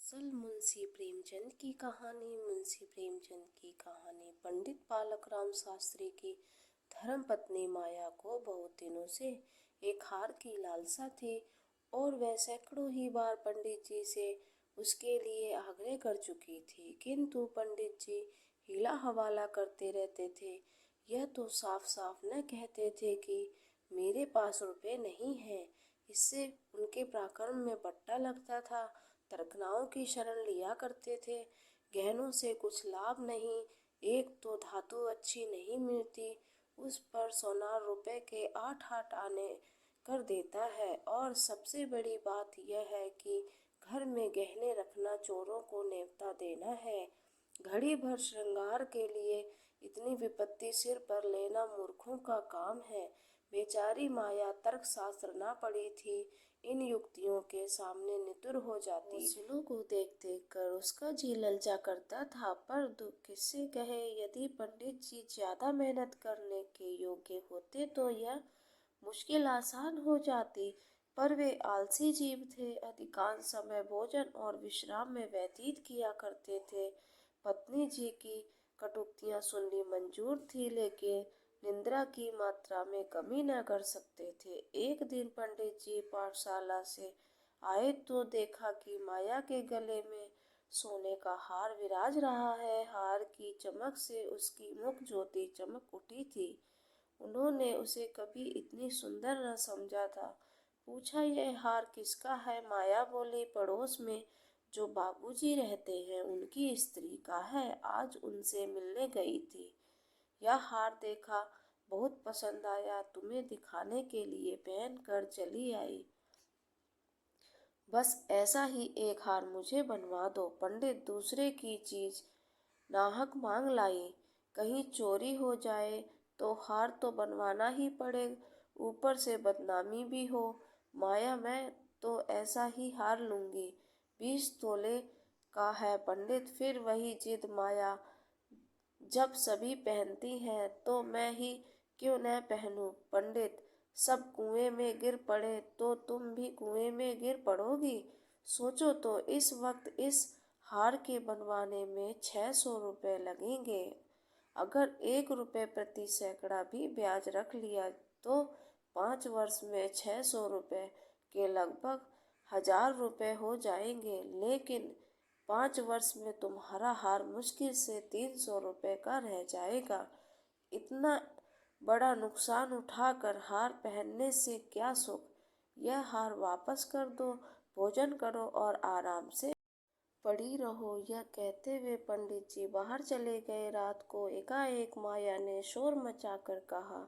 असल मुंशी प्रेमचंद की कहानी। मुंशी प्रेमचंद की कहानी पंडित बालकराम शास्त्री की धर्मपत्नी माया को बहुत दिनों से एक हार की लालसा थी और वह सैकड़ों ही बार पंडित जी से उसके लिए आग्रह कर चुकी थी, किंतु पंडित जी हीला हवाला करते रहते थे। यह तो साफ साफ न कहते थे कि मेरे पास रुपए नहीं है। इससे उनके पराक्रम में बट्टा लगता था। तर्कनाओं की शरण लिया करते थे। गहनों से कुछ लाभ नहीं, एक तो धातु अच्छी नहीं मिलती, उस पर सोनार रुपए के आठ आठ आने कर देता है। और सबसे बड़ी बात यह है कि घर में गहने रखना चोरों को नेवता देना है। घड़ी भर श्रृंगार के लिए इतनी विपत्ति सिर पर लेना मूर्खों का काम है। बेचारी माया तर्कशास्त्र ना पड़ी थी, इन युक्तियों के सामने नितुर हो जाती। जिलों को देख देख कर उसका जी ललचा करता था, पर दुख किससे कहे। यदि पंडित जी ज्यादा मेहनत करने के योग्य होते तो यह मुश्किल आसान हो जाती, पर वे आलसी जीव थे। अधिकांश समय भोजन और विश्राम में व्यतीत किया करते थे। पत्नी जी की कटुक्तियां सुननी मंजूर थी, लेकिन निंद्रा की मात्रा में कमी न कर सकते थे। एक दिन पंडित जी पाठशाला से आए तो देखा कि माया के गले में सोने का हार विराज रहा है। हार की चमक से उसकी मुख ज्योति चमक उठी थी। उन्होंने उसे कभी इतनी सुंदर न समझा था। पूछा, यह हार किसका है? माया बोली, पड़ोस में जो बाबूजी रहते हैं उनकी स्त्री का है। आज उनसे मिलने गई थी, यह हार देखा, बहुत पसंद आया, तुम्हें दिखाने के लिए पहन कर चली आई। बस ऐसा ही एक हार मुझे बनवा दो। पंडित दूसरे की चीज नाहक मांग लाई, कहीं चोरी हो जाए तो हार तो बनवाना ही पड़े, ऊपर से बदनामी भी हो। माया, मैं तो ऐसा ही हार लूंगी, 20 तोले का है। पंडित, फिर वही जिद। माया, जब सभी पहनती हैं तो मैं ही क्यों न पहनूं? पंडित, सब कुएं में गिर पड़े तो तुम भी कुएं में गिर पड़ोगी। सोचो तो, इस वक्त इस हार के बनवाने में 600 रुपए लगेंगे। अगर 1 रुपए प्रति सैकड़ा भी ब्याज रख लिया तो 5 वर्ष में 600 रुपए के लगभग 1000 रुपए हो जाएंगे। लेकिन 5 वर्ष में तुम्हारा हार मुश्किल से 300 रुपए का रह जाएगा। इतना बड़ा नुकसान उठाकर हार पहनने से क्या सुख? यह हार वापस कर दो, भोजन करो और आराम से पड़ी रहो। यह कहते हुए पंडित जी बाहर चले गए। रात को एकाएक माया ने शोर मचाकर कहा,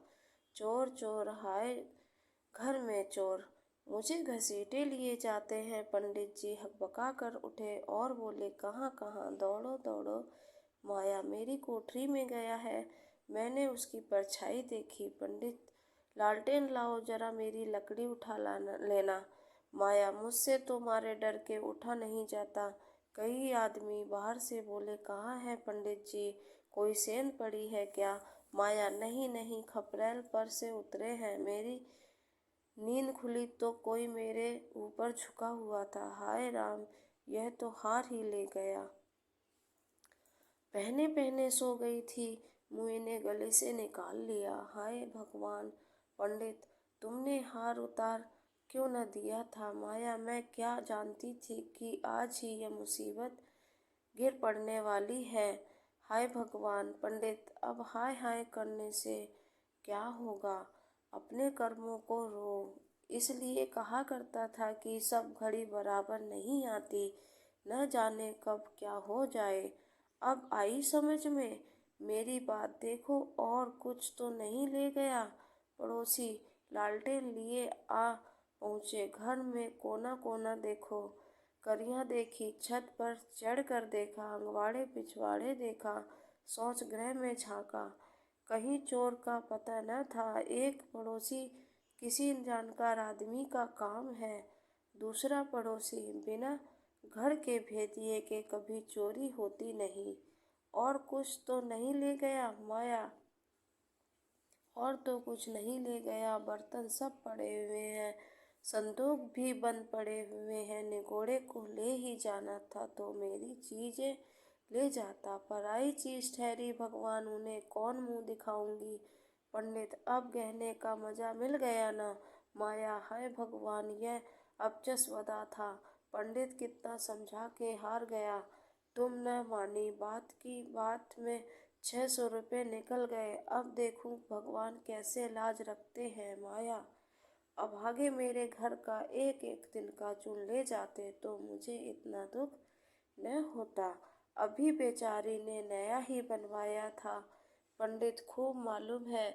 चोर चोर, हाय घर में चोर, मुझे घसीटे लिए जाते हैं। पंडित जी हकबका कर उठे और बोले, कहाँ कहाँ? दौड़ो दौड़ो। माया मेरी कोठरी में गया है, मैंने उसकी परछाई देखी। पंडित, लालटेन लाओ, जरा मेरी लकड़ी उठा लेना। माया, मुझसे तो मारे डर के उठा नहीं जाता। कई आदमी बाहर से बोले, कहाँ है पंडित जी, कोई सेंध पड़ी है क्या? माया, नहीं नहीं, खपरेल पर से उतरे हैं। मेरी नींद खुली तो कोई मेरे ऊपर झुका हुआ था। हाय राम, यह तो हार ही ले गया। पहने पहने सो गई थी, मुँह ने गले से निकाल लिया। हाय भगवान! पंडित, तुमने हार उतार क्यों न दिया था? माया, मैं क्या जानती थी कि आज ही यह मुसीबत गिर पड़ने वाली है। हाय भगवान! पंडित, अब हाय हाय करने से क्या होगा? अपने कर्मों को रो। इसलिए कहा करता था कि सब घड़ी बराबर नहीं आती, न जाने कब क्या हो जाए। अब आई समझ में। मेरी बात देखो, और कुछ तो नहीं ले गया? पड़ोसी लालटेन लिए आ पहुँचे। घर में कोना कोना देखो, करियाँ देखी, छत पर चढ़कर देखा, अंगवाड़े पिछवाड़े देखा, शौच गृह में झांका, कहीं चोर का पता न था। एक पड़ोसी किसी जानकार आदमी का काम है, दूसरा पड़ोसी बिना घर के भेदिए के कभी चोरी होती नहीं। और कुछ तो नहीं ले गया? माया, और तो कुछ नहीं ले गया, बर्तन सब पड़े हुए हैं, संदूक भी बंद पड़े हुए हैं। निगोड़े को ले ही जाना था तो मेरी चीजें ले जाता। पराई चीज ठहरी, भगवान उन्हें कौन मुंह दिखाऊंगी। पंडित, अब गहने का मजा मिल गया ना। माया, हाय भगवान, यह अपजस वदा था। पंडित कितना समझा के हार गया। तुम न मानी, बात की बात में 600 रुपये निकल गए। अब देखूं भगवान कैसे लाज रखते हैं। माया, अभागे मेरे घर का एक एक दिन का चून ले जाते तो मुझे इतना दुख न होता। अभी बेचारी ने नया ही बनवाया था। पंडित, खूब मालूम है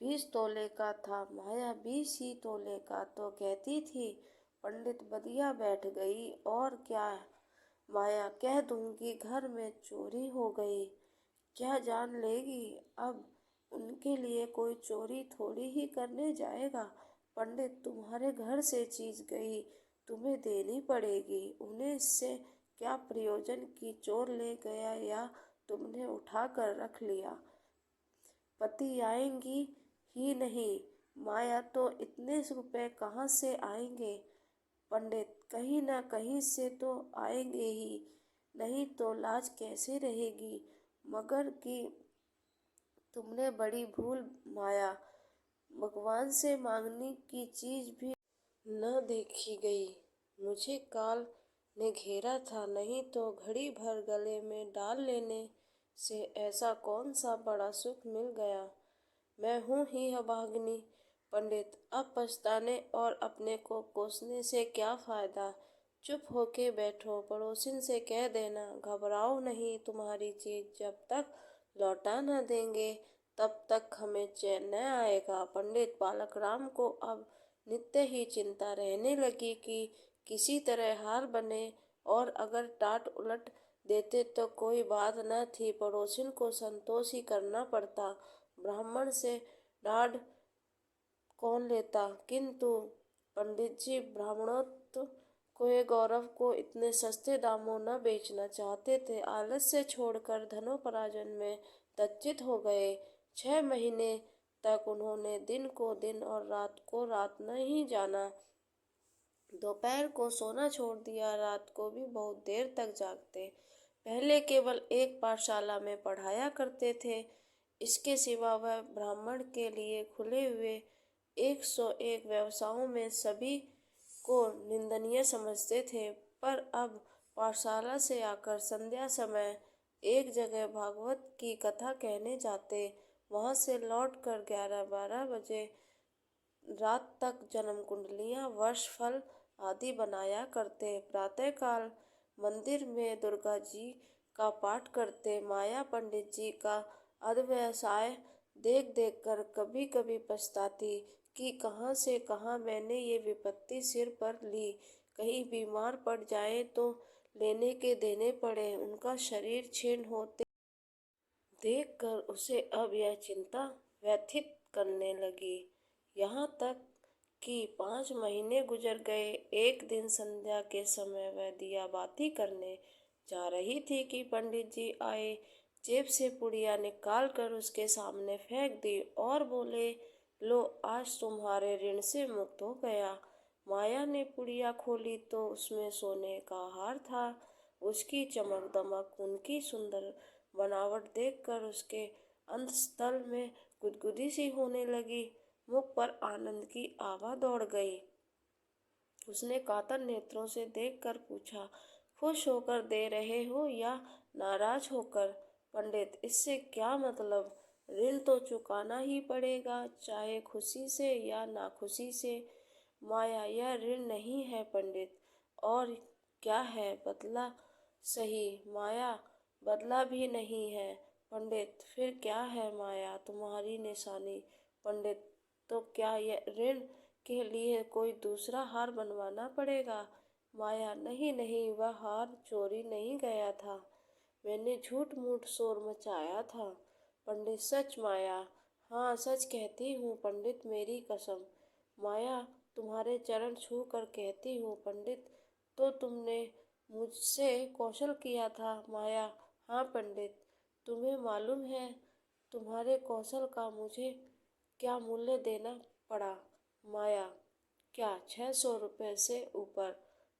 20 तोले का था। माया, 20 ही तोले का तो कहती थी। पंडित, बदिया बैठ गई। और क्या। माया, कह दूंगी घर में चोरी हो गई। क्या जान लेगी। अब उनके लिए कोई चोरी थोड़ी ही करने जाएगा। पंडित, तुम्हारे घर से चीज गई, तुम्हें देनी पड़ेगी। उन्हें इससे क्या प्रयोजन कि चोर ले गया या तुमने उठा कर रख लिया। पति आएंगी ही नहीं। माया, तो इतने रुपए कहाँ से आएंगे। पंडित, कहीं ना कहीं से तो आएंगे ही, नहीं तो लाज कैसे रहेगी। मगर कि तुमने बड़ी भूल। माया, भगवान से मांगने की चीज भी न देखी गई। मुझे काल ने घेरा था, नहीं तो घड़ी भर गले में डाल लेने से ऐसा कौन सा बड़ा सुख मिल गया। मैं हूँ ही अभागिनी। पंडित, अब पछताने और अपने को कोसने से क्या फायदा। चुप होके बैठो। पड़ोसिन से कह देना, घबराओ नहीं, तुम्हारी चीज जब तक लौटा न देंगे तब तक हमें चैन न आएगा। पंडित, बालक राम को अब नित्य ही चिंता रहने लगी कि किसी तरह हार बने, और अगर टाट उलट देते तो कोई बात न थी। पड़ोसिन को संतोष ही करना पड़ता। ब्राह्मण से डाढ़ कौन लेता। किंतु पंडित जी ब्राह्मणोत्व के गौरव को इतने सस्ते दामों न बेचना चाहते थे। आलस्य छोड़कर धनोपार्जन में तच्चित हो गए। 6 महीने तक उन्होंने दिन को दिन और रात को रात नहीं जाना। दोपहर को सोना छोड़ दिया, रात को भी बहुत देर तक जागते। पहले केवल एक पाठशाला में पढ़ाया करते थे। इसके सिवा वह ब्राह्मण के लिए खुले हुए 101 व्यवसायों में सभी को निंदनीय समझते थे। पर अब पाठशाला से आकर संध्या समय एक जगह भागवत की कथा कहने जाते। वहां से लौटकर 11-12 बजे रात तक जन्म कुंडलियां, वर्षफल आदि बनाया करते। प्रातःकाल मंदिर में दुर्गा जी का पाठ करते। माया पंडित जी का अध्यवसाय देख देख कर कभी कभी पछताती कि कहाँ से कहाँ मैंने ये विपत्ति सिर पर ली। कहीं बीमार पड़ जाए तो लेने के देने पड़े, उनका शरीर क्षीण होते देखकर उसे अब यह चिंता व्यथित करने लगी। यहाँ तक कि 5 महीने गुजर गए। एक दिन संध्या के समय वह दिया बाती करने जा रही थी कि पंडित जी आए। जेब से पुड़िया निकाल कर उसके सामने फेंक दी और बोले, लो, आज तुम्हारे ऋण से मुक्त हो गया। माया ने पुड़िया खोली तो उसमें सोने का हार था। उसकी चमक दमक, उनकी सुंदर बनावट देखकर उसके अंतस्थल में गुदगुदी सी होने लगी। मुख पर आनंद की आभा दौड़ गई। उसने कातर नेत्रों से देखकर पूछा, खुश होकर दे रहे हो या नाराज होकर। पंडित, इससे क्या मतलब। ऋण तो चुकाना ही पड़ेगा, चाहे खुशी से या नाखुशी से। माया, यह ऋण नहीं है पंडित। और क्या है, बदला सही। माया, बदला भी नहीं है। पंडित, फिर क्या है। माया, तुम्हारी निशानी। पंडित, तो क्या यह ऋण के लिए कोई दूसरा हार बनवाना पड़ेगा। माया, नहीं नहीं, वह हार चोरी नहीं गया था, मैंने झूठ मूठ शोर मचाया था। पंडित, सच। माया, हाँ, सच कहती हूँ पंडित, मेरी कसम। माया, तुम्हारे चरण छू कर कहती हूँ पंडित। तो तुमने मुझसे कौशल किया था। माया, हाँ पंडित। तुम्हें मालूम है तुम्हारे कौशल का मुझे क्या मूल्य देना पड़ा। माया, क्या 600 रुपये से ऊपर?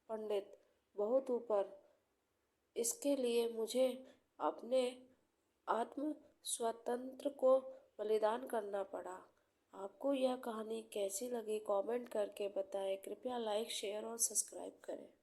पंडित: बहुत ऊपर। इसके लिए मुझे अपने आत्म स्वतंत्र को बलिदान करना पड़ा। आपको यह कहानी कैसी लगी कमेंट करके बताएं। कृपया लाइक शेयर और सब्सक्राइब करें।